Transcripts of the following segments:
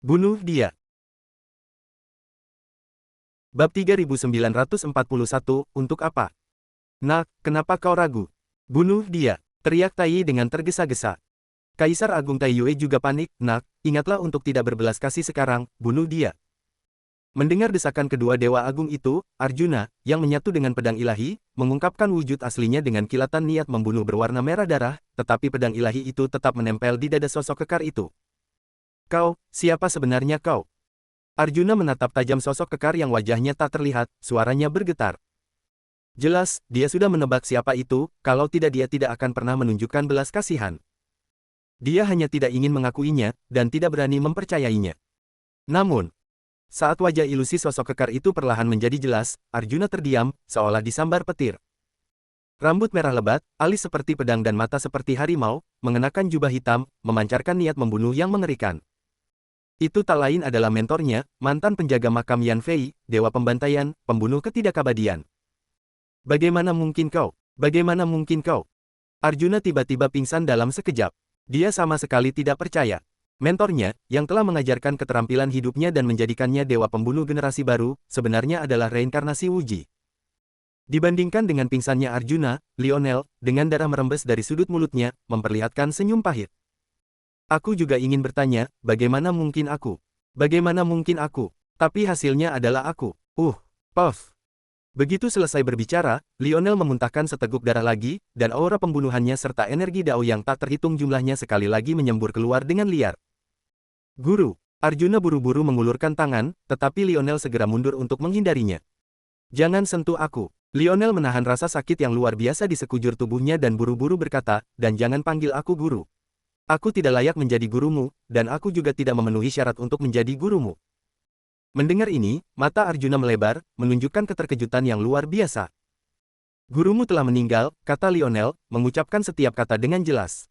Bunuh dia. Bab 3941, untuk apa? Nak, kenapa kau ragu? Bunuh dia, teriak Tai dengan tergesa-gesa. Kaisar Agung Tai Yue juga panik. Nak, ingatlah untuk tidak berbelas kasih sekarang, bunuh dia. Mendengar desakan kedua Dewa Agung itu, Arjuna, yang menyatu dengan pedang ilahi, mengungkapkan wujud aslinya dengan kilatan niat membunuh berwarna merah darah, tetapi pedang ilahi itu tetap menempel di dada sosok kekar itu. Kau, siapa sebenarnya kau? Arjuna menatap tajam sosok kekar yang wajahnya tak terlihat, suaranya bergetar. Jelas, dia sudah menebak siapa itu, kalau tidak dia tidak akan pernah menunjukkan belas kasihan. Dia hanya tidak ingin mengakuinya, dan tidak berani mempercayainya. Namun, saat wajah ilusi sosok kekar itu perlahan menjadi jelas, Arjuna terdiam, seolah disambar petir. Rambut merah lebat, alis seperti pedang dan mata seperti harimau, mengenakan jubah hitam, memancarkan niat membunuh yang mengerikan. Itu tak lain adalah mentornya, mantan penjaga makam Yan Fei, dewa pembantaian, pembunuh ketidakabadian. Bagaimana mungkin kau? Bagaimana mungkin kau? Arjuna tiba-tiba pingsan dalam sekejap. Dia sama sekali tidak percaya. Mentornya, yang telah mengajarkan keterampilan hidupnya dan menjadikannya dewa pembunuh generasi baru, sebenarnya adalah reinkarnasi Wuji. Dibandingkan dengan pingsannya Arjuna, Lionel, dengan darah merembes dari sudut mulutnya, memperlihatkan senyum pahit. Aku juga ingin bertanya, bagaimana mungkin aku? Bagaimana mungkin aku? Tapi hasilnya adalah aku. Puff. Begitu selesai berbicara, Lionel memuntahkan seteguk darah lagi, dan aura pembunuhannya serta energi Dao yang tak terhitung jumlahnya sekali lagi menyembur keluar dengan liar. Guru, Arjuna buru-buru mengulurkan tangan, tetapi Lionel segera mundur untuk menghindarinya. Jangan sentuh aku. Lionel menahan rasa sakit yang luar biasa di sekujur tubuhnya dan buru-buru berkata, dan jangan panggil aku guru. Aku tidak layak menjadi gurumu, dan aku juga tidak memenuhi syarat untuk menjadi gurumu. Mendengar ini, mata Arjuna melebar, menunjukkan keterkejutan yang luar biasa. Gurumu telah meninggal, kata Lionel, mengucapkan setiap kata dengan jelas.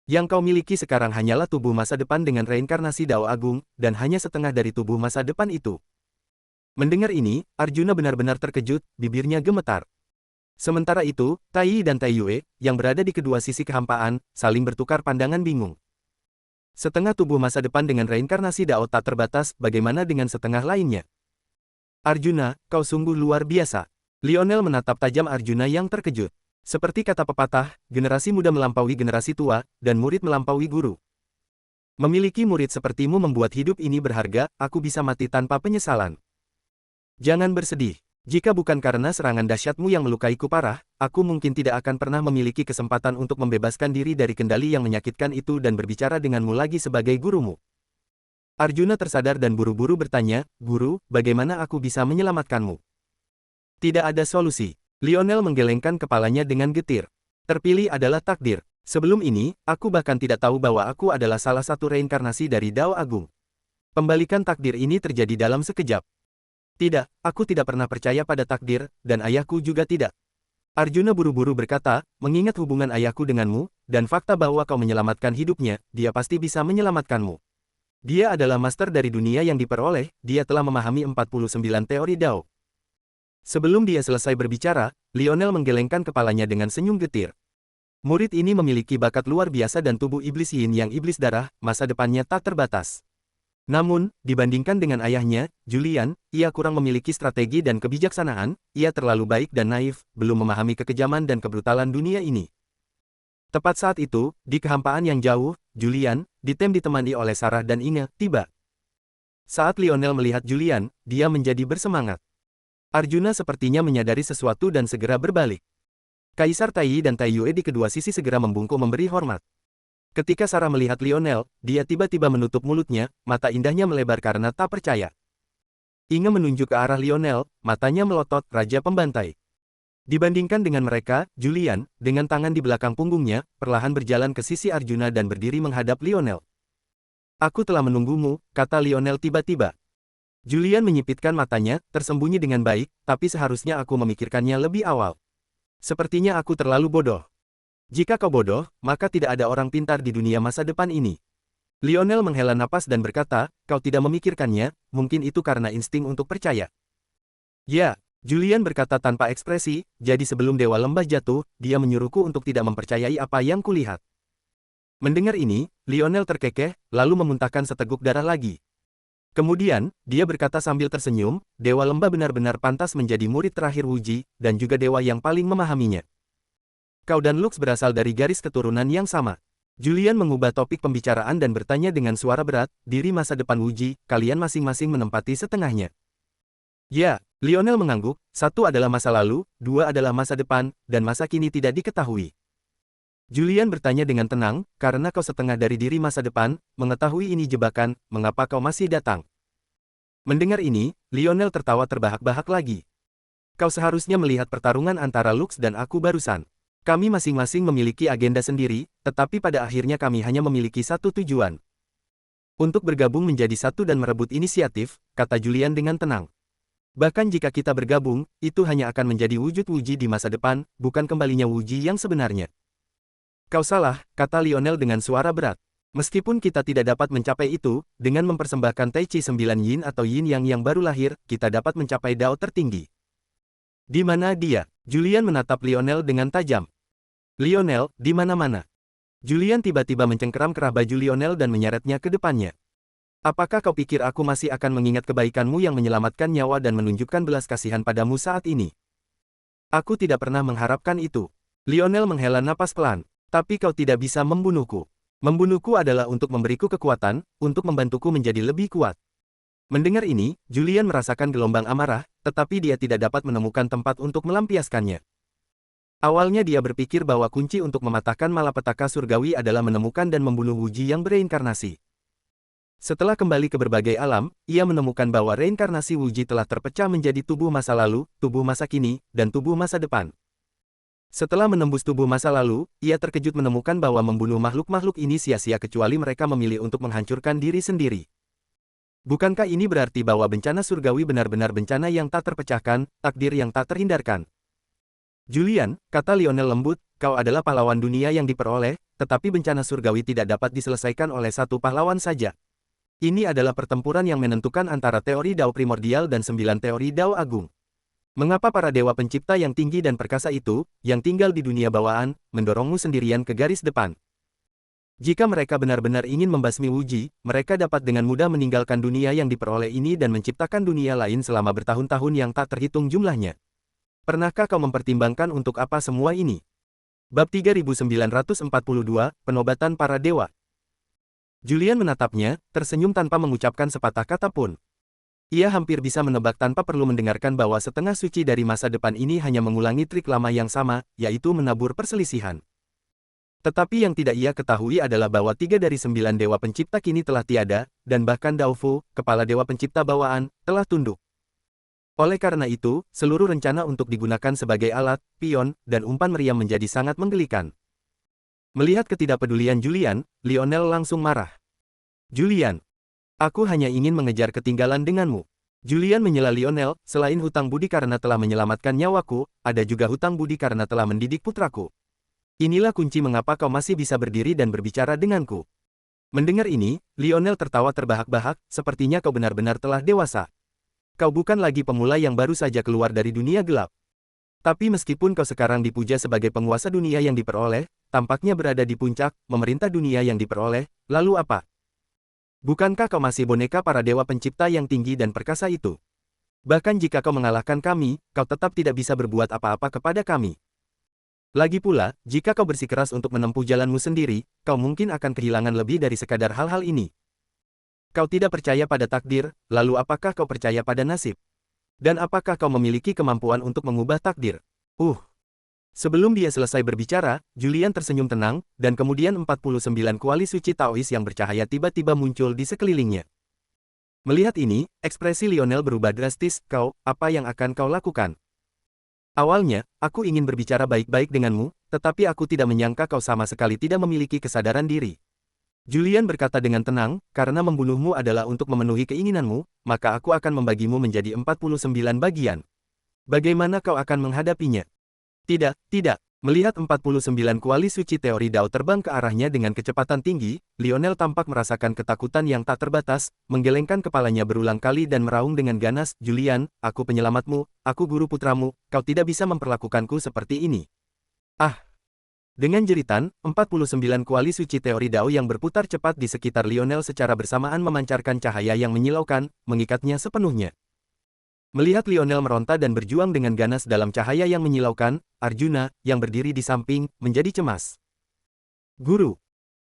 Yang kau miliki sekarang hanyalah tubuh masa depan dengan reinkarnasi Dao Agung, dan hanya setengah dari tubuh masa depan itu. Mendengar ini, Arjuna benar-benar terkejut, bibirnya gemetar. Sementara itu, Tai dan Tai Yue, yang berada di kedua sisi kehampaan, saling bertukar pandangan bingung. Setengah tubuh masa depan dengan reinkarnasi Dao tak terbatas, bagaimana dengan setengah lainnya? Arjuna, kau sungguh luar biasa. Lionel menatap tajam Arjuna yang terkejut. Seperti kata pepatah, generasi muda melampaui generasi tua, dan murid melampaui guru. Memiliki murid sepertimu membuat hidup ini berharga, aku bisa mati tanpa penyesalan. Jangan bersedih. Jika bukan karena serangan dahsyatmu yang melukaiku parah, aku mungkin tidak akan pernah memiliki kesempatan untuk membebaskan diri dari kendali yang menyakitkan itu dan berbicara denganmu lagi sebagai gurumu. Arjuna tersadar dan buru-buru bertanya, Guru, bagaimana aku bisa menyelamatkanmu? Tidak ada solusi. Lionel menggelengkan kepalanya dengan getir. Terpilih adalah takdir. Sebelum ini, aku bahkan tidak tahu bahwa aku adalah salah satu reinkarnasi dari Dao Agung. Pembalikan takdir ini terjadi dalam sekejap. Tidak, aku tidak pernah percaya pada takdir, dan ayahku juga tidak. Arjuna buru-buru berkata, mengingat hubungan ayahku denganmu, dan fakta bahwa kau menyelamatkan hidupnya, dia pasti bisa menyelamatkanmu. Dia adalah master dari dunia yang diperoleh, dia telah memahami 49 teori Dao. Sebelum dia selesai berbicara, Lionel menggelengkan kepalanya dengan senyum getir. Murid ini memiliki bakat luar biasa dan tubuh iblis yin yang iblis darah, masa depannya tak terbatas. Namun, dibandingkan dengan ayahnya, Julian, ia kurang memiliki strategi dan kebijaksanaan, ia terlalu baik dan naif, belum memahami kekejaman dan kebrutalan dunia ini. Tepat saat itu, di kehampaan yang jauh, Julian, ditemani oleh Sarah dan Inge, tiba. Saat Lionel melihat Julian, dia menjadi bersemangat. Arjuna sepertinya menyadari sesuatu dan segera berbalik. Kaisar Tai dan Tai Yue di kedua sisi segera membungkuk memberi hormat. Ketika Sarah melihat Lionel, dia tiba-tiba menutup mulutnya, mata indahnya melebar karena tak percaya. Inge menunjuk ke arah Lionel, matanya melotot, Raja Pembantai. Dibandingkan dengan mereka, Julian, dengan tangan di belakang punggungnya, perlahan berjalan ke sisi Arjuna dan berdiri menghadap Lionel. Aku telah menunggumu, kata Lionel tiba-tiba. Julian menyipitkan matanya, tersembunyi dengan baik, tapi seharusnya aku memikirkannya lebih awal. Sepertinya aku terlalu bodoh. Jika kau bodoh, maka tidak ada orang pintar di dunia masa depan ini. Lionel menghela napas dan berkata, kau tidak memikirkannya, mungkin itu karena insting untuk percaya. Ya, Julian berkata tanpa ekspresi, jadi sebelum Dewa Lembah jatuh, dia menyuruhku untuk tidak mempercayai apa yang kulihat. Mendengar ini, Lionel terkekeh, lalu memuntahkan seteguk darah lagi. Kemudian, dia berkata sambil tersenyum, Dewa Lembah benar-benar pantas menjadi murid terakhir Wuji, dan juga dewa yang paling memahaminya. Kau dan Lux berasal dari garis keturunan yang sama. Julian mengubah topik pembicaraan dan bertanya dengan suara berat, diri masa depan Wuji, kalian masing-masing menempati setengahnya. Ya, Lionel mengangguk, satu adalah masa lalu, dua adalah masa depan, dan masa kini tidak diketahui. Julian bertanya dengan tenang, karena kau setengah dari diri masa depan, mengetahui ini jebakan, mengapa kau masih datang? Mendengar ini, Lionel tertawa terbahak-bahak lagi. Kau seharusnya melihat pertarungan antara Lux dan aku barusan. Kami masing-masing memiliki agenda sendiri, tetapi pada akhirnya kami hanya memiliki satu tujuan. Untuk bergabung menjadi satu dan merebut inisiatif, kata Julian dengan tenang. Bahkan jika kita bergabung, itu hanya akan menjadi wujud Wuji di masa depan, bukan kembalinya Wuji yang sebenarnya. Kau salah, kata Lionel dengan suara berat. Meskipun kita tidak dapat mencapai itu, dengan mempersembahkan Tai Chi 9 Yin atau Yin yang baru lahir, kita dapat mencapai Dao tertinggi. Di mana dia? Julian menatap Lionel dengan tajam. Lionel, di mana-mana. Julian tiba-tiba mencengkeram kerah baju Lionel dan menyeretnya ke depannya. Apakah kau pikir aku masih akan mengingat kebaikanmu yang menyelamatkan nyawa dan menunjukkan belas kasihan padamu saat ini? Aku tidak pernah mengharapkan itu. Lionel menghela napas pelan. Tapi kau tidak bisa membunuhku. Membunuhku adalah untuk memberiku kekuatan, untuk membantuku menjadi lebih kuat. Mendengar ini, Julian merasakan gelombang amarah, tetapi dia tidak dapat menemukan tempat untuk melampiaskannya. Awalnya dia berpikir bahwa kunci untuk mematahkan malapetaka surgawi adalah menemukan dan membunuh Wuji yang bereinkarnasi. Setelah kembali ke berbagai alam, ia menemukan bahwa reinkarnasi Wuji telah terpecah menjadi tubuh masa lalu, tubuh masa kini, dan tubuh masa depan. Setelah menembus tubuh masa lalu, ia terkejut menemukan bahwa membunuh makhluk-makhluk ini sia-sia kecuali mereka memilih untuk menghancurkan diri sendiri. Bukankah ini berarti bahwa bencana surgawi benar-benar bencana yang tak terpecahkan, takdir yang tak terhindarkan? Julian, kata Lionel lembut, kau adalah pahlawan dunia yang diperoleh, tetapi bencana surgawi tidak dapat diselesaikan oleh satu pahlawan saja. Ini adalah pertempuran yang menentukan antara teori Dao primordial dan 9 teori Dao agung. Mengapa para dewa pencipta yang tinggi dan perkasa itu, yang tinggal di dunia bawaan, mendorongmu sendirian ke garis depan? Jika mereka benar-benar ingin membasmi Wuji, mereka dapat dengan mudah meninggalkan dunia yang diperoleh ini dan menciptakan dunia lain selama bertahun-tahun yang tak terhitung jumlahnya. Pernahkah kau mempertimbangkan untuk apa semua ini? Bab 3942, Penobatan Para Dewa. Julian menatapnya, tersenyum tanpa mengucapkan sepatah kata pun. Ia hampir bisa menebak tanpa perlu mendengarkan bahwa setengah suci dari masa depan ini hanya mengulangi trik lama yang sama, yaitu menabur perselisihan. Tetapi yang tidak ia ketahui adalah bahwa 3 dari 9 dewa pencipta kini telah tiada, dan bahkan Dao Fu, kepala dewa pencipta bawaan, telah tunduk. Oleh karena itu, seluruh rencana untuk digunakan sebagai alat, pion, dan umpan meriam menjadi sangat menggelikan. Melihat ketidakpedulian Julian, Lionel langsung marah. Julian, aku hanya ingin mengejar ketinggalan denganmu. Julian menyela Lionel, selain hutang budi karena telah menyelamatkan nyawaku, ada juga hutang budi karena telah mendidik putraku. Inilah kunci mengapa kau masih bisa berdiri dan berbicara denganku. Mendengar ini, Lionel tertawa terbahak-bahak, sepertinya kau benar-benar telah dewasa. Kau bukan lagi pemula yang baru saja keluar dari dunia gelap. Tapi meskipun kau sekarang dipuja sebagai penguasa dunia yang diperoleh, tampaknya berada di puncak, memerintah dunia yang diperoleh, lalu apa? Bukankah kau masih boneka para dewa pencipta yang tinggi dan perkasa itu? Bahkan jika kau mengalahkan kami, kau tetap tidak bisa berbuat apa-apa kepada kami. Lagi pula, jika kau bersikeras untuk menempuh jalanmu sendiri, kau mungkin akan kehilangan lebih dari sekadar hal-hal ini. Kau tidak percaya pada takdir, lalu apakah kau percaya pada nasib? Dan apakah kau memiliki kemampuan untuk mengubah takdir? Sebelum dia selesai berbicara, Julian tersenyum tenang, dan kemudian 49 kuali suci Taois yang bercahaya tiba-tiba muncul di sekelilingnya. Melihat ini, ekspresi Lionel berubah drastis, apa yang akan kau lakukan? Awalnya, aku ingin berbicara baik-baik denganmu, tetapi aku tidak menyangka kau sama sekali tidak memiliki kesadaran diri. Julian berkata dengan tenang, karena membunuhmu adalah untuk memenuhi keinginanmu, maka aku akan membagimu menjadi 49 bagian. Bagaimana kau akan menghadapinya? Tidak. Melihat 49 kuali suci teori Dao terbang ke arahnya dengan kecepatan tinggi, Lionel tampak merasakan ketakutan yang tak terbatas, menggelengkan kepalanya berulang kali dan meraung dengan ganas, Julian, aku penyelamatmu, aku guru putramu, kau tidak bisa memperlakukanku seperti ini. Dengan jeritan, 49 kuali suci teori Dao yang berputar cepat di sekitar Lionel secara bersamaan memancarkan cahaya yang menyilaukan, mengikatnya sepenuhnya. Melihat Lionel meronta dan berjuang dengan ganas dalam cahaya yang menyilaukan, Arjuna, yang berdiri di samping, menjadi cemas. Guru.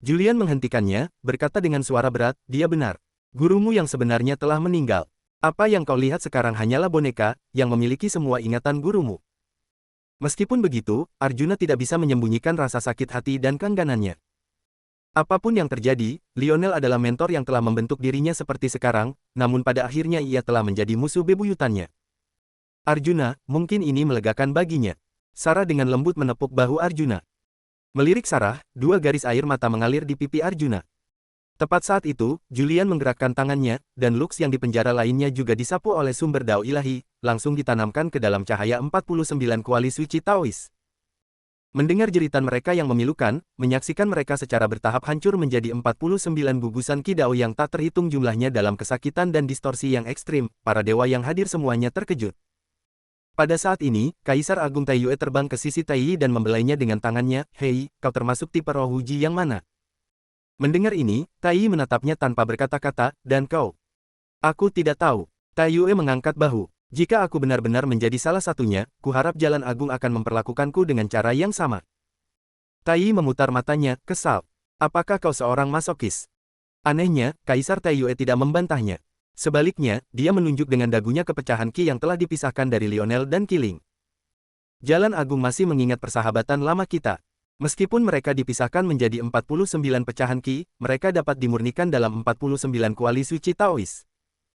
Julian menghentikannya, berkata dengan suara berat, dia benar. Gurumu yang sebenarnya telah meninggal. Apa yang kau lihat sekarang hanyalah boneka, yang memiliki semua ingatan gurumu. Meskipun begitu, Arjuna tidak bisa menyembunyikan rasa sakit hati dan keengganannya. Apapun yang terjadi, Lionel adalah mentor yang telah membentuk dirinya seperti sekarang, namun pada akhirnya ia telah menjadi musuh bebuyutannya. Arjuna, mungkin ini melegakan baginya. Sarah dengan lembut menepuk bahu Arjuna. Melirik Sarah, dua garis air mata mengalir di pipi Arjuna. Tepat saat itu, Julian menggerakkan tangannya, dan Lux yang di penjara lainnya juga disapu oleh sumber Dao ilahi, langsung ditanamkan ke dalam cahaya 49 kuali suci Taois. Mendengar jeritan mereka yang memilukan, menyaksikan mereka secara bertahap hancur menjadi 49 gugusan Ki Dao yang tak terhitung jumlahnya dalam kesakitan dan distorsi yang ekstrim, para dewa yang hadir semuanya terkejut. Pada saat ini, Kaisar Agung Taiyue terbang ke sisi Taiyi dan membelainya dengan tangannya, "Hei, kau termasuk tipe roh Huji yang mana?" Mendengar ini, Taiyi menatapnya tanpa berkata-kata, "Dan kau?" "Aku tidak tahu." Taiyue mengangkat bahu. "Jika aku benar-benar menjadi salah satunya, kuharap Jalan Agung akan memperlakukanku dengan cara yang sama." Taiyi memutar matanya, kesal. "Apakah kau seorang masokis?" Anehnya, Kaisar Taiyue tidak membantahnya. Sebaliknya, dia menunjuk dengan dagunya ke pecahan Ki yang telah dipisahkan dari Lionel dan Kiling. "Jalan Agung masih mengingat persahabatan lama kita. Meskipun mereka dipisahkan menjadi 49 pecahan Ki, mereka dapat dimurnikan dalam 49 kuali suci Taois.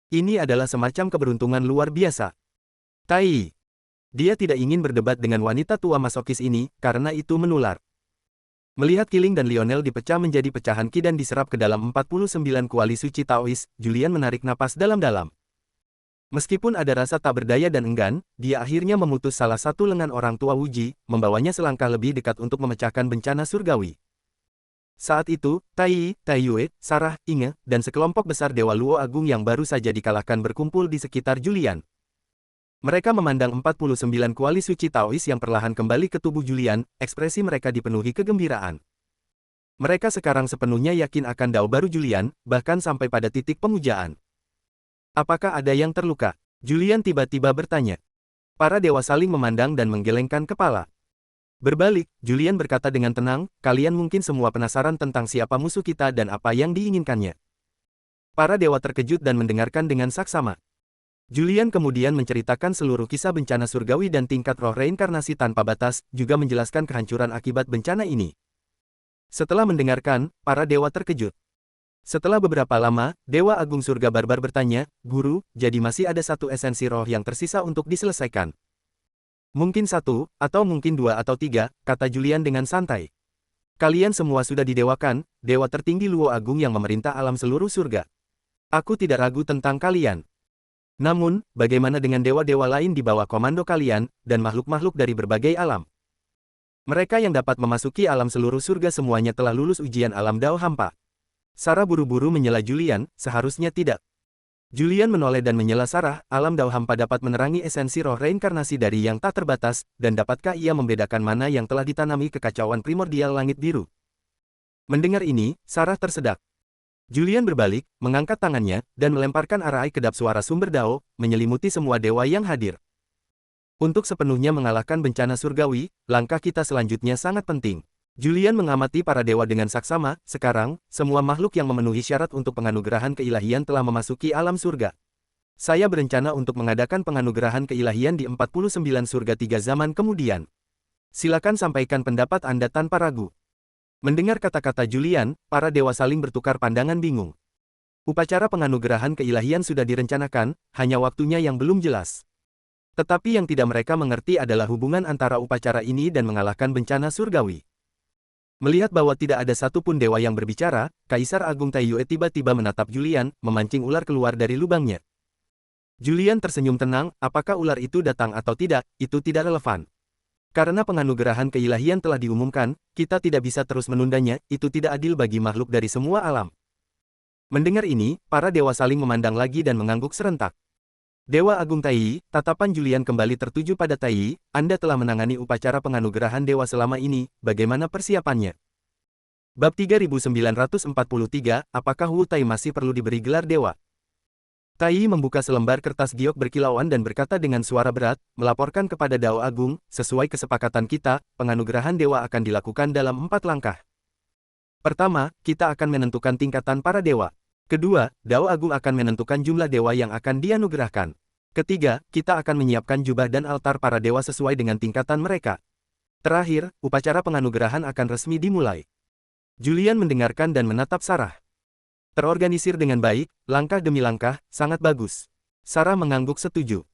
Ini adalah semacam keberuntungan luar biasa." Tai. Dia tidak ingin berdebat dengan wanita tua masokis ini, karena itu menular. Melihat Kiling dan Lionel dipecah menjadi pecahan Ki dan diserap ke dalam 49 kuali suci Taois, Julian menarik napas dalam-dalam. Meskipun ada rasa tak berdaya dan enggan, dia akhirnya memutus salah satu lengan orang tua Wuji, membawanya selangkah lebih dekat untuk memecahkan bencana surgawi. Saat itu, Taiyi, Taiyue, Sarah, Inge, dan sekelompok besar Dewa Luo Agung yang baru saja dikalahkan berkumpul di sekitar Julian. Mereka memandang 49 kuali suci Taois yang perlahan kembali ke tubuh Julian, ekspresi mereka dipenuhi kegembiraan. Mereka sekarang sepenuhnya yakin akan Dao baru Julian, bahkan sampai pada titik pemujaan. "Apakah ada yang terluka?" Julian tiba-tiba bertanya. Para dewa saling memandang dan menggelengkan kepala. Berbalik, Julian berkata dengan tenang, "Kalian mungkin semua penasaran tentang siapa musuh kita dan apa yang diinginkannya." Para dewa terkejut dan mendengarkan dengan saksama. Julian kemudian menceritakan seluruh kisah bencana surgawi dan tingkat roh reinkarnasi tanpa batas, juga menjelaskan kehancuran akibat bencana ini. Setelah mendengarkan, para dewa terkejut. Setelah beberapa lama, Dewa Agung Surga Barbar bertanya, "Guru, jadi masih ada satu esensi roh yang tersisa untuk diselesaikan?" "Mungkin satu, atau mungkin dua atau tiga," kata Julian dengan santai. "Kalian semua sudah didewakan, Dewa tertinggi Luo Agung yang memerintah alam seluruh surga. Aku tidak ragu tentang kalian. Namun, bagaimana dengan dewa-dewa lain di bawah komando kalian, dan makhluk-makhluk dari berbagai alam? Mereka yang dapat memasuki alam seluruh surga semuanya telah lulus ujian alam Dao hampa." Sarah buru-buru menyela Julian, "Seharusnya tidak." Julian menoleh dan menyela Sarah, "Alam Dao hampa dapat menerangi esensi roh reinkarnasi dari yang tak terbatas, dan dapatkah ia membedakan mana yang telah ditanami kekacauan primordial langit biru?" Mendengar ini, Sarah tersedak. Julian berbalik, mengangkat tangannya, dan melemparkan arai kedap suara sumber Dao, menyelimuti semua dewa yang hadir. "Untuk sepenuhnya mengalahkan bencana surgawi, langkah kita selanjutnya sangat penting." Julian mengamati para dewa dengan saksama. "Sekarang, semua makhluk yang memenuhi syarat untuk penganugerahan keilahian telah memasuki alam surga. Saya berencana untuk mengadakan penganugerahan keilahian di 49 surga 3 zaman kemudian. Silakan sampaikan pendapat Anda tanpa ragu." Mendengar kata-kata Julian, para dewa saling bertukar pandangan bingung. Upacara penganugerahan keilahian sudah direncanakan, hanya waktunya yang belum jelas. Tetapi yang tidak mereka mengerti adalah hubungan antara upacara ini dan mengalahkan bencana surgawi. Melihat bahwa tidak ada satupun dewa yang berbicara, Kaisar Agung Taiyue tiba-tiba menatap Julian, memancing ular keluar dari lubangnya. Julian tersenyum tenang, "Apakah ular itu datang atau tidak, itu tidak relevan. Karena penganugerahan keilahian telah diumumkan, kita tidak bisa terus menundanya, itu tidak adil bagi makhluk dari semua alam." Mendengar ini, para dewa saling memandang lagi dan mengangguk serentak. Dewa Agung Tai, tatapan Julian kembali tertuju pada Tai, Anda telah menangani upacara penganugerahan dewa selama ini, bagaimana persiapannya? Bab 3943, apakah Wu Tai masih perlu diberi gelar dewa? Tai membuka selembar kertas giok berkilauan dan berkata dengan suara berat, melaporkan kepada Dao Agung, sesuai kesepakatan kita, penganugerahan dewa akan dilakukan dalam 4 langkah. Pertama, kita akan menentukan tingkatan para dewa. Kedua, Dao Agung akan menentukan jumlah dewa yang akan dianugerahkan. Ketiga, kita akan menyiapkan jubah dan altar para dewa sesuai dengan tingkatan mereka. Terakhir, upacara penganugerahan akan resmi dimulai. Julian mendengarkan dan menatap Sarah. Terorganisir dengan baik, langkah demi langkah, sangat bagus. Sarah mengangguk setuju.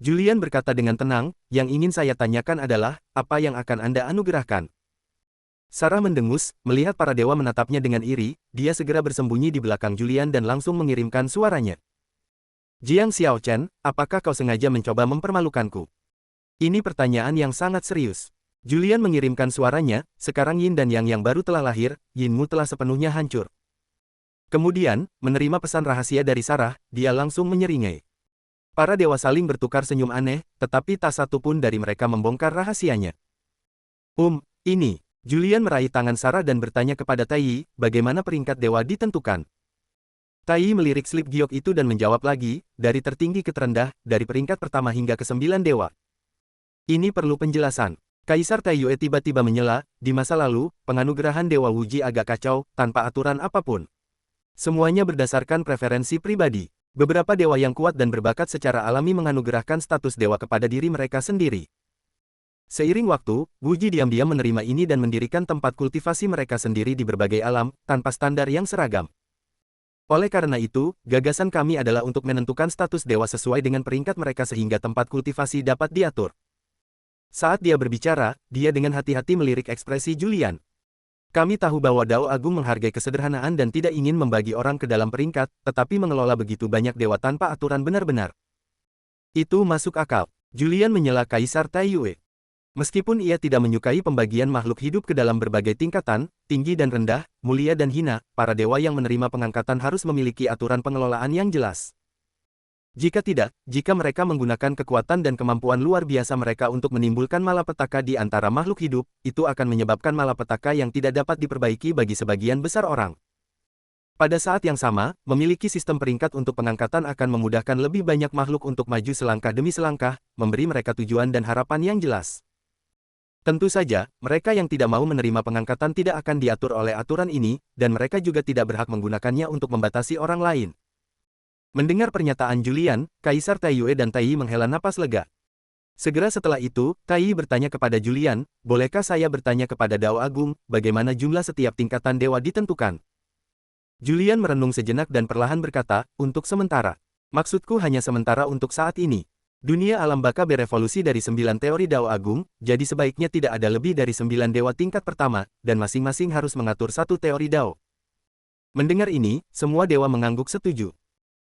Julian berkata dengan tenang, yang ingin saya tanyakan adalah, apa yang akan Anda anugerahkan? Sarah mendengus, melihat para dewa menatapnya dengan iri, dia segera bersembunyi di belakang Julian dan langsung mengirimkan suaranya. Jiang Xiaochen, apakah kau sengaja mencoba mempermalukanku? Ini pertanyaan yang sangat serius. Julian mengirimkan suaranya, sekarang Yin dan Yang yang baru telah lahir, Yinmu telah sepenuhnya hancur. Kemudian, menerima pesan rahasia dari Sarah, dia langsung menyeringai. Para dewa saling bertukar senyum aneh, tetapi tak satu pun dari mereka membongkar rahasianya. Ini. Julian meraih tangan Sarah dan bertanya kepada Tai, bagaimana peringkat dewa ditentukan? Tai melirik slip giok itu dan menjawab lagi, dari tertinggi ke terendah, dari peringkat pertama hingga ke-9 dewa. Ini perlu penjelasan. Kaisar Taiyue tiba-tiba menyela, di masa lalu, penganugerahan Dewa Wuji agak kacau, tanpa aturan apapun. Semuanya berdasarkan preferensi pribadi. Beberapa dewa yang kuat dan berbakat secara alami menganugerahkan status dewa kepada diri mereka sendiri. Seiring waktu, Wuji diam-diam menerima ini dan mendirikan tempat kultivasi mereka sendiri di berbagai alam, tanpa standar yang seragam. Oleh karena itu, gagasan kami adalah untuk menentukan status dewa sesuai dengan peringkat mereka sehingga tempat kultivasi dapat diatur. Saat dia berbicara, dia dengan hati-hati melirik ekspresi Julian. Kami tahu bahwa Dao Agung menghargai kesederhanaan dan tidak ingin membagi orang ke dalam peringkat, tetapi mengelola begitu banyak dewa tanpa aturan benar-benar. Itu masuk akal. Julian menyela Kaisar Taiyue. Meskipun ia tidak menyukai pembagian makhluk hidup ke dalam berbagai tingkatan, tinggi dan rendah, mulia dan hina, para dewa yang menerima pengangkatan harus memiliki aturan pengelolaan yang jelas. Jika tidak, jika mereka menggunakan kekuatan dan kemampuan luar biasa mereka untuk menimbulkan malapetaka di antara makhluk hidup, itu akan menyebabkan malapetaka yang tidak dapat diperbaiki bagi sebagian besar orang. Pada saat yang sama, memiliki sistem peringkat untuk pengangkatan akan memudahkan lebih banyak makhluk untuk maju selangkah demi selangkah, memberi mereka tujuan dan harapan yang jelas. Tentu saja, mereka yang tidak mau menerima pengangkatan tidak akan diatur oleh aturan ini, dan mereka juga tidak berhak menggunakannya untuk membatasi orang lain. Mendengar pernyataan Julian, Kaisar Taiyue dan Tai menghela napas lega. Segera setelah itu, Tai bertanya kepada Julian, bolehkah saya bertanya kepada Dao Agung, bagaimana jumlah setiap tingkatan dewa ditentukan? Julian merenung sejenak dan perlahan berkata, untuk sementara. Maksudku hanya sementara untuk saat ini. Dunia alam baka berevolusi dari 9 teori Dao Agung, jadi sebaiknya tidak ada lebih dari 9 dewa tingkat pertama, dan masing-masing harus mengatur satu teori Dao. Mendengar ini, semua dewa mengangguk setuju.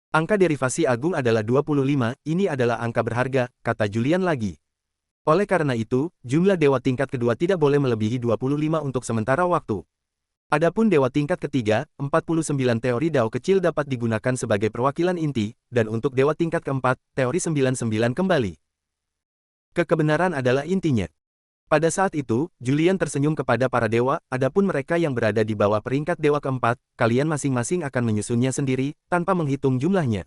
Angka derivasi agung adalah 25, ini adalah angka berharga, kata Julian lagi. Oleh karena itu, jumlah dewa tingkat kedua tidak boleh melebihi 25 untuk sementara waktu. Adapun dewa tingkat ketiga, 49 teori Dao kecil dapat digunakan sebagai perwakilan inti, dan untuk dewa tingkat keempat, teori 99 kembali. Kebenaran adalah intinya. Pada saat itu, Julian tersenyum kepada para dewa, adapun mereka yang berada di bawah peringkat dewa keempat, kalian masing-masing akan menyusunnya sendiri, tanpa menghitung jumlahnya.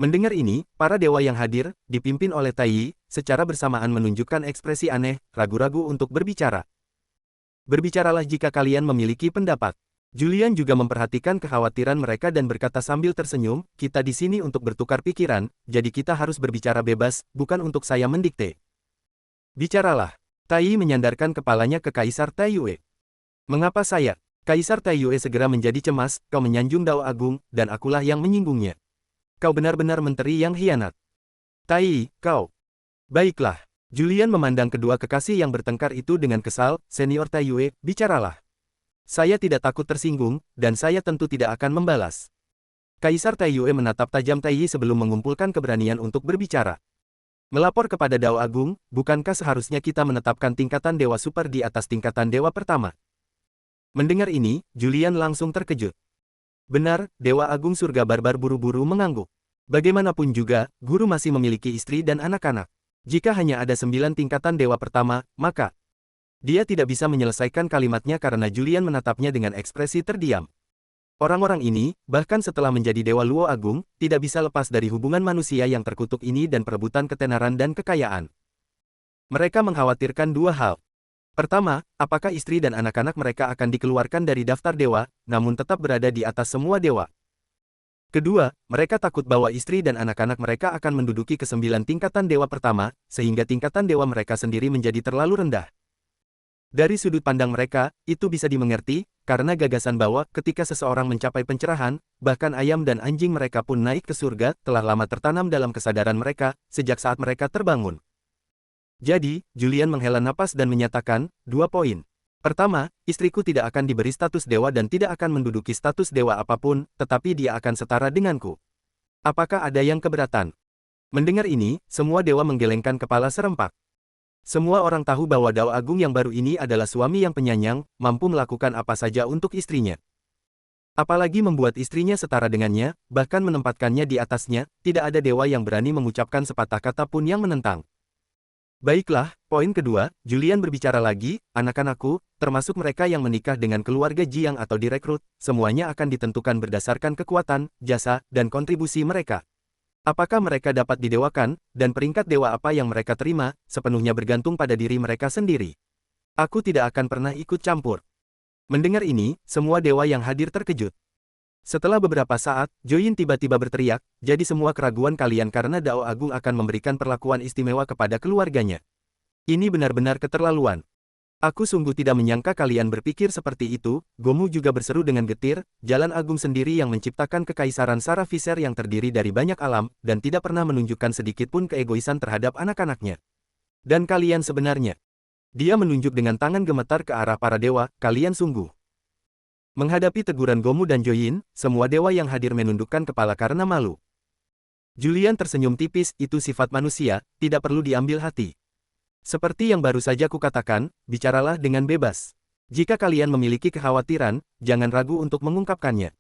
Mendengar ini, para dewa yang hadir, dipimpin oleh Tai, secara bersamaan menunjukkan ekspresi aneh, ragu-ragu untuk berbicara. Berbicaralah jika kalian memiliki pendapat. Julian juga memperhatikan kekhawatiran mereka dan berkata sambil tersenyum, kita di sini untuk bertukar pikiran, jadi kita harus berbicara bebas, bukan untuk saya mendikte. Bicaralah. Tai menyandarkan kepalanya ke Kaisar Taiyue. Mengapa saya? Kaisar Taiyue segera menjadi cemas, kau menyanjung Dao Agung, dan akulah yang menyinggungnya. Kau benar-benar menteri yang hianat. Tai, kau. Baiklah. Julian memandang kedua kekasih yang bertengkar itu dengan kesal, Senior Taiyue, bicaralah. Saya tidak takut tersinggung, dan saya tentu tidak akan membalas. Kaisar Taiyue menatap tajam Tai sebelum mengumpulkan keberanian untuk berbicara. Melapor kepada Dao Agung, bukankah seharusnya kita menetapkan tingkatan dewa super di atas tingkatan dewa pertama? Mendengar ini, Julian langsung terkejut. Benar, Dewa Agung Surga Barbar buru-buru mengangguk. Bagaimanapun juga, guru masih memiliki istri dan anak-anak. Jika hanya ada 9 tingkatan dewa pertama, maka dia tidak bisa menyelesaikan kalimatnya karena Julian menatapnya dengan ekspresi terdiam. Orang-orang ini, bahkan setelah menjadi Dewa Luo Agung, tidak bisa lepas dari hubungan manusia yang terkutuk ini dan perebutan ketenaran dan kekayaan. Mereka mengkhawatirkan dua hal. Pertama, apakah istri dan anak-anak mereka akan dikeluarkan dari daftar dewa, namun tetap berada di atas semua dewa. Kedua, mereka takut bahwa istri dan anak-anak mereka akan menduduki ke-9 tingkatan dewa pertama, sehingga tingkatan dewa mereka sendiri menjadi terlalu rendah. Dari sudut pandang mereka, itu bisa dimengerti, karena gagasan bahwa ketika seseorang mencapai pencerahan, bahkan ayam dan anjing mereka pun naik ke surga, telah lama tertanam dalam kesadaran mereka, sejak saat mereka terbangun. Jadi, Julian menghela napas dan menyatakan, 2 poin. Pertama, istriku tidak akan diberi status dewa dan tidak akan menduduki status dewa apapun, tetapi dia akan setara denganku. Apakah ada yang keberatan? Mendengar ini, semua dewa menggelengkan kepala serempak. Semua orang tahu bahwa Dao Agung yang baru ini adalah suami yang penyayang, mampu melakukan apa saja untuk istrinya. Apalagi membuat istrinya setara dengannya, bahkan menempatkannya di atasnya, tidak ada dewa yang berani mengucapkan sepatah kata pun yang menentang. Baiklah, poin kedua, Julian berbicara lagi, anak-anakku, termasuk mereka yang menikah dengan keluarga Jiang atau direkrut, semuanya akan ditentukan berdasarkan kekuatan, jasa, dan kontribusi mereka. Apakah mereka dapat didewakan, dan peringkat dewa apa yang mereka terima, sepenuhnya bergantung pada diri mereka sendiri. Aku tidak akan pernah ikut campur. Mendengar ini, semua dewa yang hadir terkejut. Setelah beberapa saat, Joyin tiba-tiba berteriak, jadi semua keraguan kalian karena Dao Agung akan memberikan perlakuan istimewa kepada keluarganya. Ini benar-benar keterlaluan. Aku sungguh tidak menyangka kalian berpikir seperti itu, Gomu juga berseru dengan getir, Jalan Agung sendiri yang menciptakan kekaisaran Sara Visser yang terdiri dari banyak alam, dan tidak pernah menunjukkan sedikitpun keegoisan terhadap anak-anaknya. Dan kalian sebenarnya. Dia menunjuk dengan tangan gemetar ke arah para dewa, kalian sungguh. Menghadapi teguran Gomu dan Joyin, semua dewa yang hadir menundukkan kepala karena malu. Julian tersenyum tipis, itu sifat manusia, tidak perlu diambil hati. Seperti yang baru saja kukatakan, bicaralah dengan bebas. Jika kalian memiliki kekhawatiran, jangan ragu untuk mengungkapkannya.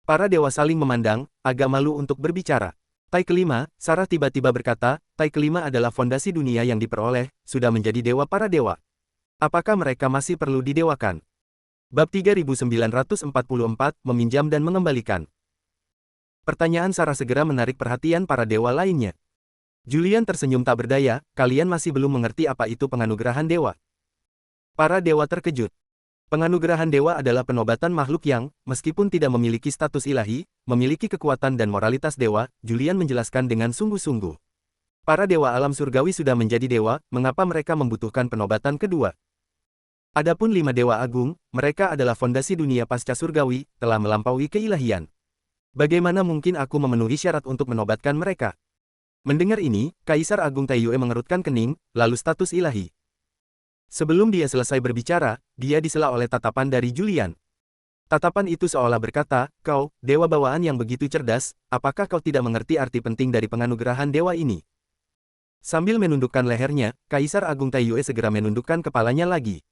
Para dewa saling memandang, agak malu untuk berbicara. Tai kelima, Sarah tiba-tiba berkata, Tai kelima adalah fondasi dunia yang diperoleh, sudah menjadi dewa para dewa. Apakah mereka masih perlu didewakan? Bab 3944, meminjam dan mengembalikan. Pertanyaan Sarah segera menarik perhatian para dewa lainnya. Julian tersenyum tak berdaya, kalian masih belum mengerti apa itu penganugerahan dewa. Para dewa terkejut. Penganugerahan dewa adalah penobatan makhluk yang, meskipun tidak memiliki status ilahi, memiliki kekuatan dan moralitas dewa, Julian menjelaskan dengan sungguh-sungguh. Para dewa alam surgawi sudah menjadi dewa, mengapa mereka membutuhkan penobatan kedua? Adapun 5 dewa agung, mereka adalah fondasi dunia pasca surgawi, telah melampaui keilahian. Bagaimana mungkin aku memenuhi syarat untuk menobatkan mereka? Mendengar ini, Kaisar Agung Taiyue mengerutkan kening, lalu status ilahi. Sebelum dia selesai berbicara, dia disela oleh tatapan dari Julian. Tatapan itu seolah berkata, kau, dewa bawaan yang begitu cerdas, apakah kau tidak mengerti arti penting dari penganugerahan dewa ini? Sambil menundukkan lehernya, Kaisar Agung Taiyue segera menundukkan kepalanya lagi.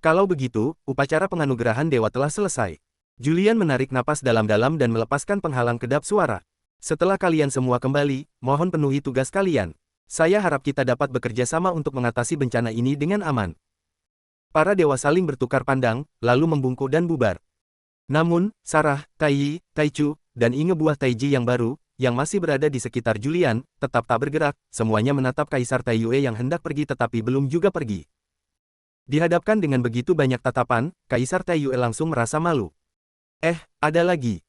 Kalau begitu, upacara penganugerahan dewa telah selesai. Julian menarik napas dalam-dalam dan melepaskan penghalang kedap suara. Setelah kalian semua kembali, mohon penuhi tugas kalian. Saya harap kita dapat bekerja sama untuk mengatasi bencana ini dengan aman. Para dewa saling bertukar pandang, lalu membungkuk dan bubar. Namun, Sarah, Taiyi, Taichu, dan Inge buah Taiji yang baru, yang masih berada di sekitar Julian, tetap tak bergerak, semuanya menatap Kaisar Taiyue yang hendak pergi tetapi belum juga pergi. Dihadapkan dengan begitu banyak tatapan, Kaisar Taiyue langsung merasa malu. Ada lagi.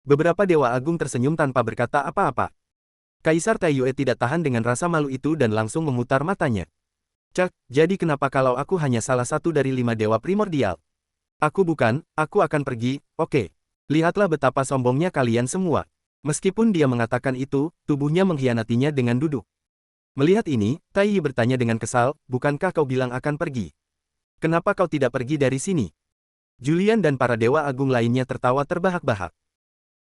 Beberapa dewa agung tersenyum tanpa berkata apa-apa. Kaisar Taiyue tidak tahan dengan rasa malu itu dan langsung memutar matanya. Cek, jadi kenapa kalau aku hanya salah satu dari 5 dewa primordial? Aku bukan, aku akan pergi, oke. Lihatlah betapa sombongnya kalian semua. Meskipun dia mengatakan itu, tubuhnya mengkhianatinya dengan duduk. Melihat ini, Taiyi bertanya dengan kesal, bukankah kau bilang akan pergi? Kenapa kau tidak pergi dari sini? Julian dan para dewa agung lainnya tertawa terbahak-bahak.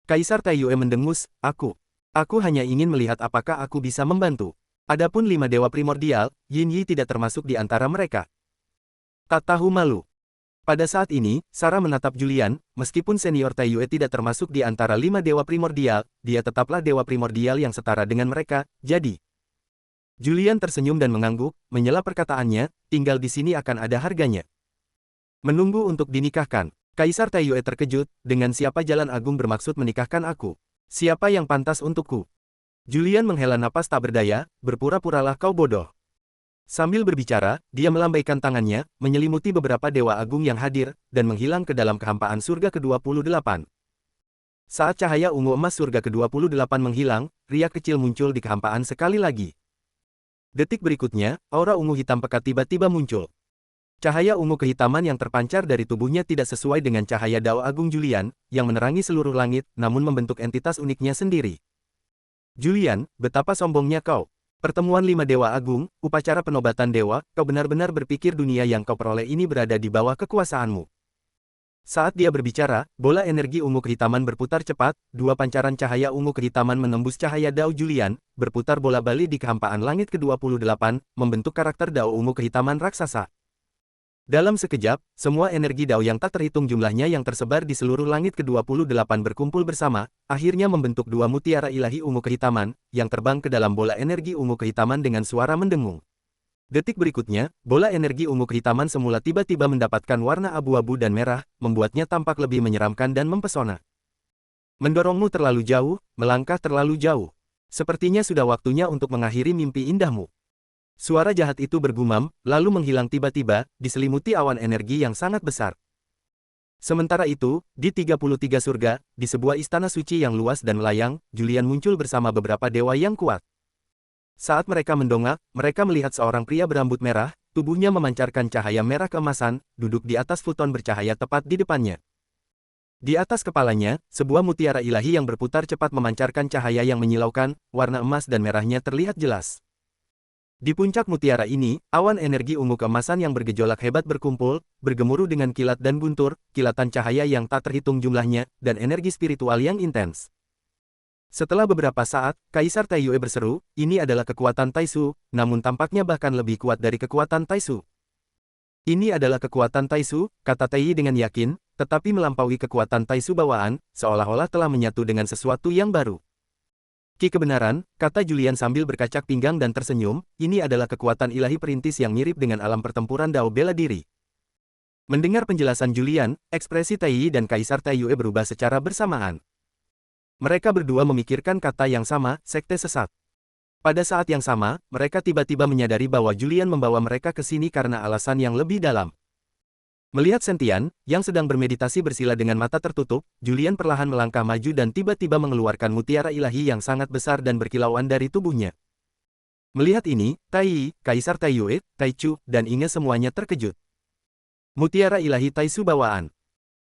Kaisar Taiyue mendengus, Aku hanya ingin melihat apakah aku bisa membantu. Adapun 5 dewa primordial, Yin Yi tidak termasuk di antara mereka. Tak tahu malu. Pada saat ini, Sarah menatap Julian, meskipun senior Taiyue tidak termasuk di antara 5 dewa primordial, dia tetaplah dewa primordial yang setara dengan mereka, jadi. Julian tersenyum dan mengangguk, menyela perkataannya, tinggal di sini akan ada harganya. Menunggu untuk dinikahkan. Kaisar Taiyue terkejut, dengan siapa Jalan Agung bermaksud menikahkan aku? Siapa yang pantas untukku? Julian menghela napas tak berdaya, berpura-puralah kau bodoh. Sambil berbicara, dia melambaikan tangannya, menyelimuti beberapa dewa agung yang hadir, dan menghilang ke dalam kehampaan surga ke-28. Saat cahaya ungu emas surga ke-28 menghilang, riak kecil muncul di kehampaan sekali lagi. Detik berikutnya, aura ungu hitam pekat tiba-tiba muncul. Cahaya ungu kehitaman yang terpancar dari tubuhnya tidak sesuai dengan cahaya Dao Agung Julian, yang menerangi seluruh langit, namun membentuk entitas uniknya sendiri. Julian, betapa sombongnya kau. Pertemuan 5 dewa agung, upacara penobatan dewa, kau benar-benar berpikir dunia yang kau peroleh ini berada di bawah kekuasaanmu. Saat dia berbicara, bola energi ungu kehitaman berputar cepat, 2 pancaran cahaya ungu kehitaman menembus cahaya Dao Julian, berputar bola-balik di kehampaan langit ke-28, membentuk karakter Dao ungu kehitaman raksasa. Dalam sekejap, semua energi Dao yang tak terhitung jumlahnya yang tersebar di seluruh langit ke-28 berkumpul bersama, akhirnya membentuk 2 mutiara ilahi ungu kehitaman, yang terbang ke dalam bola energi ungu kehitaman dengan suara mendengung. Detik berikutnya, bola energi ungu kehitaman semula tiba-tiba mendapatkan warna abu-abu dan merah, membuatnya tampak lebih menyeramkan dan mempesona. Mendorongmu terlalu jauh, melangkah terlalu jauh. Sepertinya sudah waktunya untuk mengakhiri mimpi indahmu. Suara jahat itu bergumam, lalu menghilang tiba-tiba, diselimuti awan energi yang sangat besar. Sementara itu, di 33 surga, di sebuah istana suci yang luas dan melayang, Julian muncul bersama beberapa dewa yang kuat. Saat mereka mendongak, mereka melihat seorang pria berambut merah, tubuhnya memancarkan cahaya merah keemasan, duduk di atas futon bercahaya tepat di depannya. Di atas kepalanya, sebuah mutiara ilahi yang berputar cepat memancarkan cahaya yang menyilaukan, warna emas dan merahnya terlihat jelas. Di puncak mutiara ini, awan energi ungu keemasan yang bergejolak hebat berkumpul, bergemuruh dengan kilat dan guntur, kilatan cahaya yang tak terhitung jumlahnya, dan energi spiritual yang intens. Setelah beberapa saat, Kaisar Taiyue berseru, ini adalah kekuatan Taisu, namun tampaknya bahkan lebih kuat dari kekuatan Taisu. Ini adalah kekuatan Taisu, kata Taiyi dengan yakin, tetapi melampaui kekuatan Taisu bawaan, seolah-olah telah menyatu dengan sesuatu yang baru. Ki kebenaran, kata Julian sambil berkacak pinggang dan tersenyum, ini adalah kekuatan ilahi perintis yang mirip dengan alam pertempuran Dao bela diri. Mendengar penjelasan Julian, ekspresi Taiyi dan Kaisar Taiyue berubah secara bersamaan. Mereka berdua memikirkan kata yang sama, sekte sesat. Pada saat yang sama, mereka tiba-tiba menyadari bahwa Julian membawa mereka ke sini karena alasan yang lebih dalam. Melihat Sentian, yang sedang bermeditasi bersila dengan mata tertutup, Julian perlahan melangkah maju dan tiba-tiba mengeluarkan mutiara ilahi yang sangat besar dan berkilauan dari tubuhnya. Melihat ini, Taiyi, Kaisar Taiyue, Taichu, dan Inge semuanya terkejut. Mutiara ilahi Taisu bawaan.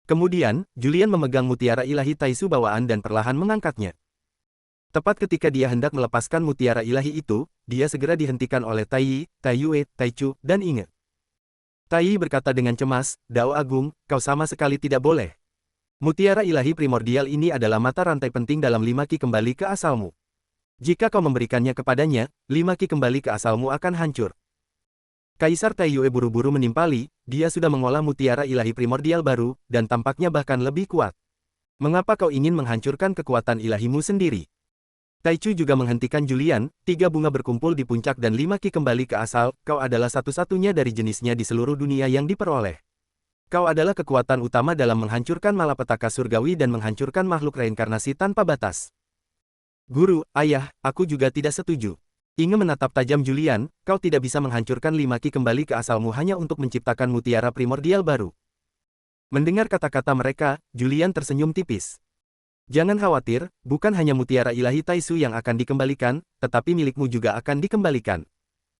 Kemudian, Julian memegang mutiara ilahi Taisu bawaan dan perlahan mengangkatnya. Tepat ketika dia hendak melepaskan mutiara ilahi itu, dia segera dihentikan oleh Taiyi, Taiyue, Taichu, dan Inge. Taiyi berkata dengan cemas, Dao Agung, kau sama sekali tidak boleh. Mutiara ilahi primordial ini adalah mata rantai penting dalam 5 ki kembali ke asalmu. Jika kau memberikannya kepadanya, 5 ki kembali ke asalmu akan hancur. Kaisar Taiyue buru-buru menimpali, dia sudah mengolah mutiara ilahi primordial baru, dan tampaknya bahkan lebih kuat. Mengapa kau ingin menghancurkan kekuatan ilahimu sendiri? Taichu juga menghentikan Julian, 3 bunga berkumpul di puncak dan 5 ki kembali ke asal, kau adalah satu-satunya dari jenisnya di seluruh dunia yang diperoleh. Kau adalah kekuatan utama dalam menghancurkan malapetaka surgawi dan menghancurkan makhluk reinkarnasi tanpa batas. Guru, ayah, aku juga tidak setuju. Inge menatap tajam Julian, kau tidak bisa menghancurkan 5 ki kembali ke asalmu hanya untuk menciptakan mutiara primordial baru. Mendengar kata-kata mereka, Julian tersenyum tipis. Jangan khawatir, bukan hanya mutiara ilahi Taisu yang akan dikembalikan, tetapi milikmu juga akan dikembalikan.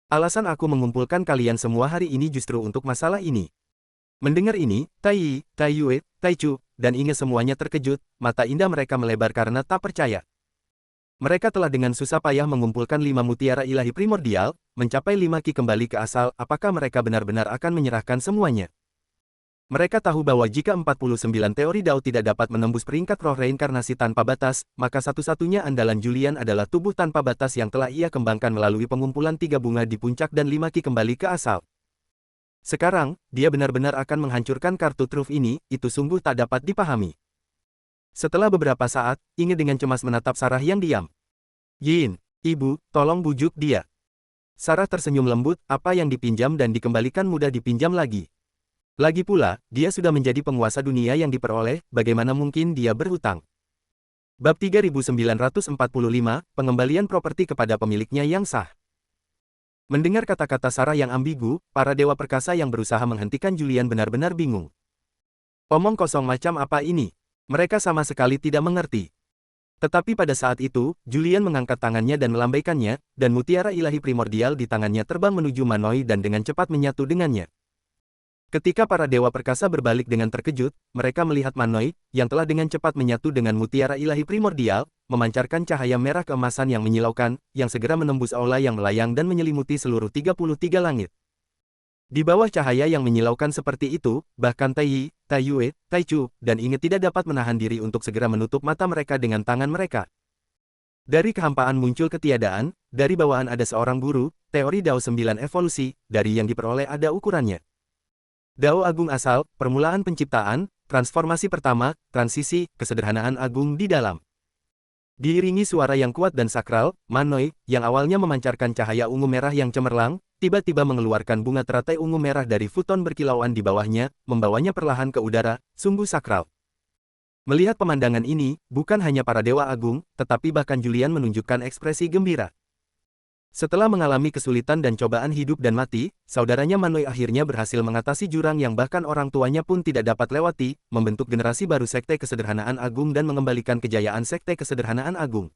Alasan aku mengumpulkan kalian semua hari ini justru untuk masalah ini. Mendengar ini, Taiyi, Taiyue, Taichu, dan Inge semuanya terkejut, mata indah mereka melebar karena tak percaya. Mereka telah dengan susah payah mengumpulkan 5 mutiara ilahi primordial, mencapai 5 ki kembali ke asal, apakah mereka benar-benar akan menyerahkan semuanya? Mereka tahu bahwa jika 49 teori Dao tidak dapat menembus peringkat roh reinkarnasi tanpa batas, maka satu-satunya andalan Julian adalah tubuh tanpa batas yang telah ia kembangkan melalui pengumpulan 3 bunga di puncak dan 5 ki kembali ke asal. Sekarang, dia benar-benar akan menghancurkan kartu truf ini, itu sungguh tak dapat dipahami. Setelah beberapa saat, Inge dengan cemas menatap Sarah yang diam. Yin, ibu, tolong bujuk dia. Sarah tersenyum lembut, apa yang dipinjam dan dikembalikan mudah dipinjam lagi. Lagi pula, dia sudah menjadi penguasa dunia yang diperoleh, bagaimana mungkin dia berhutang. Bab 3945, Pengembalian properti kepada pemiliknya yang sah. Mendengar kata-kata Sarah yang ambigu, para dewa perkasa yang berusaha menghentikan Julian benar-benar bingung. Omong kosong macam apa ini? Mereka sama sekali tidak mengerti. Tetapi pada saat itu, Julian mengangkat tangannya dan melambaikannya, dan mutiara ilahi primordial di tangannya terbang menuju Manoi dan dengan cepat menyatu dengannya. Ketika para dewa perkasa berbalik dengan terkejut, mereka melihat Manoi, yang telah dengan cepat menyatu dengan mutiara ilahi primordial, memancarkan cahaya merah keemasan yang menyilaukan, yang segera menembus aula yang melayang dan menyelimuti seluruh 33 langit. Di bawah cahaya yang menyilaukan seperti itu, bahkan Tai Yi, Tai Yue, Tai Chu, dan Inge tidak dapat menahan diri untuk segera menutup mata mereka dengan tangan mereka. Dari kehampaan muncul ketiadaan, dari bawaan ada seorang guru, teori Dao 9 evolusi, dari yang diperoleh ada ukurannya. Dao Agung asal, permulaan penciptaan, transformasi pertama, transisi, kesederhanaan agung di dalam. Diiringi suara yang kuat dan sakral, Manoi, yang awalnya memancarkan cahaya ungu merah yang cemerlang, tiba-tiba mengeluarkan bunga teratai ungu merah dari futon berkilauan di bawahnya, membawanya perlahan ke udara, sungguh sakral. Melihat pemandangan ini, bukan hanya para dewa agung, tetapi bahkan Julian menunjukkan ekspresi gembira. Setelah mengalami kesulitan dan cobaan hidup dan mati, saudaranya Manoi akhirnya berhasil mengatasi jurang yang bahkan orang tuanya pun tidak dapat lewati, membentuk generasi baru Sekte Kesederhanaan Agung dan mengembalikan kejayaan Sekte Kesederhanaan Agung.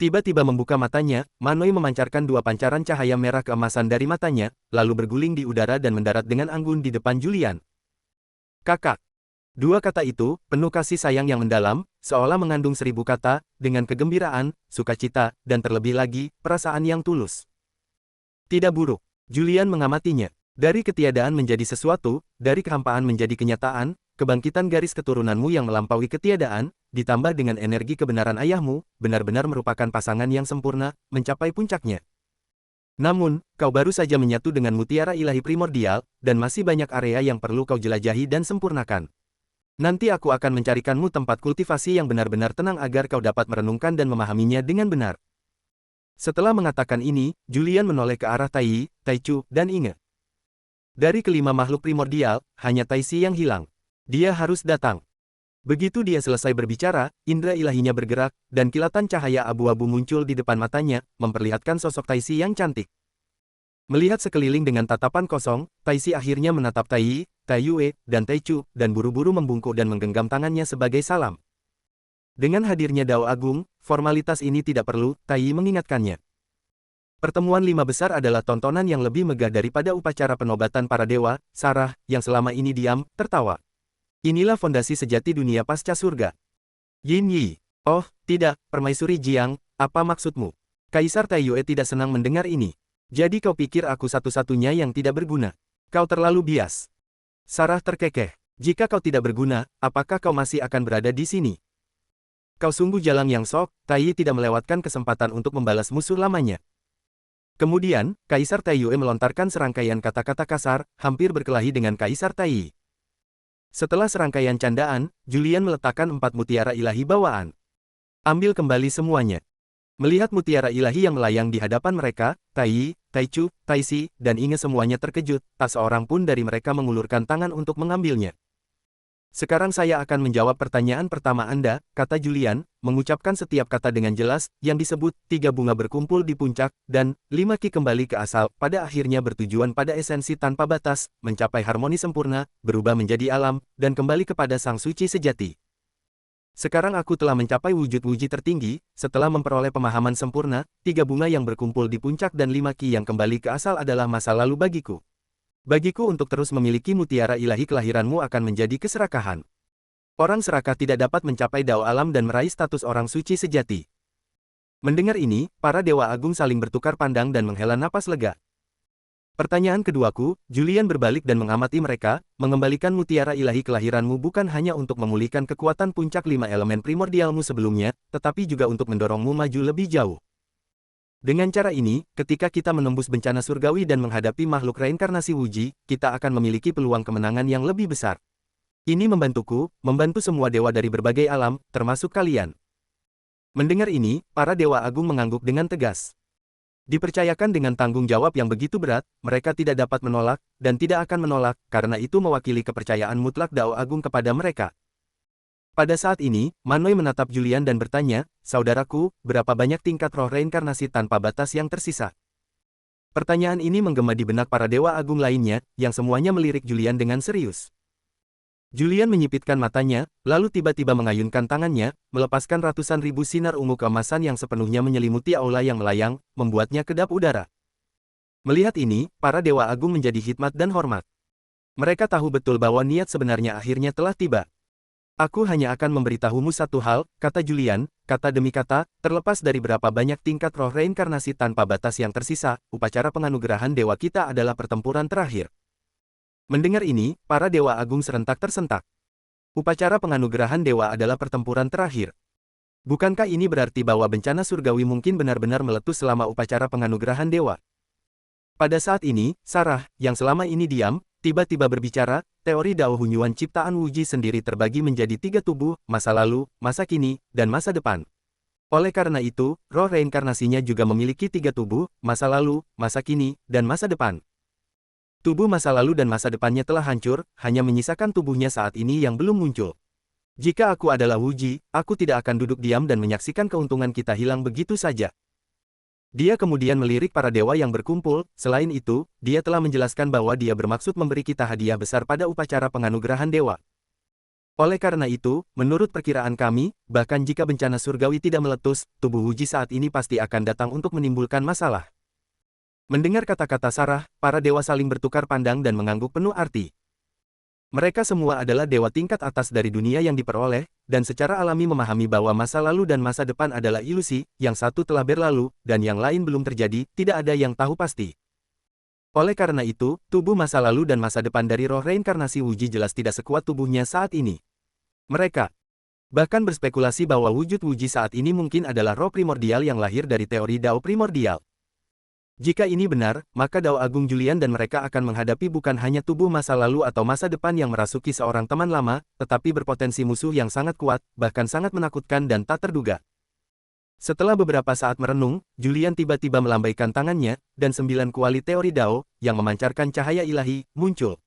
Tiba-tiba membuka matanya, Manoi memancarkan dua pancaran cahaya merah keemasan dari matanya, lalu berguling di udara dan mendarat dengan anggun di depan Julian. Kakak. Dua kata itu, penuh kasih sayang yang mendalam, seolah mengandung 1000 kata, dengan kegembiraan, sukacita, dan terlebih lagi, perasaan yang tulus. Tidak buruk. Julian mengamatinya. Dari ketiadaan menjadi sesuatu, dari kehampaan menjadi kenyataan, kebangkitan garis keturunanmu yang melampaui ketiadaan, ditambah dengan energi kebenaran ayahmu, benar-benar merupakan pasangan yang sempurna, mencapai puncaknya. Namun, kau baru saja menyatu dengan mutiara ilahi primordial, dan masih banyak area yang perlu kau jelajahi dan sempurnakan. Nanti aku akan mencarikanmu tempat kultivasi yang benar-benar tenang agar kau dapat merenungkan dan memahaminya dengan benar. Setelah mengatakan ini, Julian menoleh ke arah Tai Yi, Tai Chu, dan Inge. Dari kelima makhluk primordial, hanya Tai Si yang hilang. Dia harus datang. Begitu dia selesai berbicara, indera ilahinya bergerak, dan kilatan cahaya abu-abu muncul di depan matanya, memperlihatkan sosok Tai Si yang cantik. Melihat sekeliling dengan tatapan kosong, Tai Si akhirnya menatap Tai Yi, Tai Yue, dan Tai Chu, dan buru-buru membungkuk dan menggenggam tangannya sebagai salam. Dengan hadirnya Dao Agung, formalitas ini tidak perlu, Tai Yi mengingatkannya. Pertemuan lima besar adalah tontonan yang lebih megah daripada upacara penobatan para dewa. Sarah, yang selama ini diam, tertawa. Inilah fondasi sejati dunia pasca surga. Yin Yi. Oh, tidak, Permaisuri Jiang, apa maksudmu? Kaisar Tai Yue tidak senang mendengar ini. Jadi kau pikir aku satu-satunya yang tidak berguna? Kau terlalu bias. Sarah terkekeh. Jika kau tidak berguna, apakah kau masih akan berada di sini? Kau sungguh jalang yang sok, Tai Yi tidak melewatkan kesempatan untuk membalas musuh lamanya. Kemudian, Kaisar Tai Yue melontarkan serangkaian kata-kata kasar, hampir berkelahi dengan Kaisar Tai Yi. Setelah serangkaian candaan, Julian meletakkan 4 mutiara ilahi bawaan. Ambil kembali semuanya. Melihat mutiara ilahi yang melayang di hadapan mereka, Tai Yi, Tai Chu, Tai Si, dan Inge semuanya terkejut, tak seorang pun dari mereka mengulurkan tangan untuk mengambilnya. Sekarang saya akan menjawab pertanyaan pertama Anda, kata Julian, mengucapkan setiap kata dengan jelas, yang disebut, 3 bunga berkumpul di puncak, dan 5 ki kembali ke asal, pada akhirnya bertujuan pada esensi tanpa batas, mencapai harmoni sempurna, berubah menjadi alam, dan kembali kepada Sang Suci sejati. Sekarang aku telah mencapai wujud-wujud tertinggi, setelah memperoleh pemahaman sempurna, 3 bunga yang berkumpul di puncak dan 5 ki yang kembali ke asal adalah masa lalu bagiku. Bagiku untuk terus memiliki mutiara ilahi kelahiranmu akan menjadi keserakahan. Orang serakah tidak dapat mencapai dao alam dan meraih status orang suci sejati. Mendengar ini, para dewa agung saling bertukar pandang dan menghela napas lega. Pertanyaan keduaku, Julian berbalik dan mengamati mereka, mengembalikan mutiara ilahi kelahiranmu bukan hanya untuk memulihkan kekuatan puncak 5 elemen primordialmu sebelumnya, tetapi juga untuk mendorongmu maju lebih jauh. Dengan cara ini, ketika kita menembus bencana surgawi dan menghadapi makhluk reinkarnasi Wuji, kita akan memiliki peluang kemenangan yang lebih besar. Ini membantuku, membantu semua dewa dari berbagai alam, termasuk kalian. Mendengar ini, para dewa agung mengangguk dengan tegas. Dipercayakan dengan tanggung jawab yang begitu berat, mereka tidak dapat menolak, dan tidak akan menolak, karena itu mewakili kepercayaan mutlak Dao Agung kepada mereka. Pada saat ini, Manoi menatap Julian dan bertanya, "Saudaraku, berapa banyak tingkat roh reinkarnasi tanpa batas yang tersisa?" Pertanyaan ini menggema di benak para dewa agung lainnya, yang semuanya melirik Julian dengan serius. Julian menyipitkan matanya, lalu tiba-tiba mengayunkan tangannya, melepaskan ratusan ribu sinar ungu keemasan yang sepenuhnya menyelimuti aula yang melayang, membuatnya kedap udara. Melihat ini, para dewa agung menjadi hikmat dan hormat. Mereka tahu betul bahwa niat sebenarnya akhirnya telah tiba. "Aku hanya akan memberitahumu satu hal," kata Julian, kata demi kata, "terlepas dari berapa banyak tingkat roh reinkarnasi tanpa batas yang tersisa, upacara penganugerahan dewa kita adalah pertempuran terakhir." Mendengar ini, para dewa agung serentak tersentak. Upacara penganugerahan dewa adalah pertempuran terakhir. Bukankah ini berarti bahwa bencana surgawi mungkin benar-benar meletus selama upacara penganugerahan dewa? Pada saat ini, Sarah, yang selama ini diam, tiba-tiba berbicara. Teori Dao Hunyuan ciptaan Wuji sendiri terbagi menjadi 3 tubuh, masa lalu, masa kini, dan masa depan. Oleh karena itu, roh reinkarnasinya juga memiliki 3 tubuh, masa lalu, masa kini, dan masa depan. Tubuh masa lalu dan masa depannya telah hancur, hanya menyisakan tubuhnya saat ini yang belum muncul. Jika aku adalah Wuji, aku tidak akan duduk diam dan menyaksikan keuntungan kita hilang begitu saja. Dia kemudian melirik para dewa yang berkumpul. Selain itu, dia telah menjelaskan bahwa dia bermaksud memberi kita hadiah besar pada upacara penganugerahan dewa. Oleh karena itu, menurut perkiraan kami, bahkan jika bencana surgawi tidak meletus, tubuh Wuji saat ini pasti akan datang untuk menimbulkan masalah. Mendengar kata-kata Sarah, para dewa saling bertukar pandang dan mengangguk penuh arti. Mereka semua adalah dewa tingkat atas dari dunia yang diperoleh, dan secara alami memahami bahwa masa lalu dan masa depan adalah ilusi, yang satu telah berlalu, dan yang lain belum terjadi, tidak ada yang tahu pasti. Oleh karena itu, tubuh masa lalu dan masa depan dari roh reinkarnasi Wuji jelas tidak sekuat tubuhnya saat ini. Mereka bahkan berspekulasi bahwa wujud Wuji saat ini mungkin adalah roh primordial yang lahir dari teori Dao primordial. Jika ini benar, maka Dao Agung Julian dan mereka akan menghadapi bukan hanya tubuh masa lalu atau masa depan yang merasuki seorang teman lama, tetapi berpotensi musuh yang sangat kuat, bahkan sangat menakutkan dan tak terduga. Setelah beberapa saat merenung, Julian tiba-tiba melambaikan tangannya, dan 9 kuali teori Dao, yang memancarkan cahaya ilahi, muncul.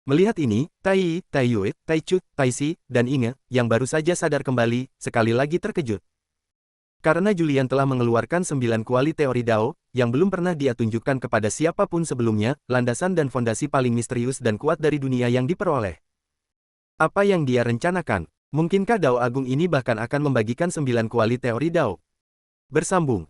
Melihat ini, Tai Yi, Tai Yue, Tai Chu, Tai Si, dan Inge, yang baru saja sadar kembali, sekali lagi terkejut. Karena Julian telah mengeluarkan 9 kuali teori Dao, yang belum pernah dia tunjukkan kepada siapapun sebelumnya, landasan dan fondasi paling misterius dan kuat dari dunia yang diperoleh. Apa yang dia rencanakan? Mungkinkah Dao Agung ini bahkan akan membagikan 9 kuali teori Dao? Bersambung.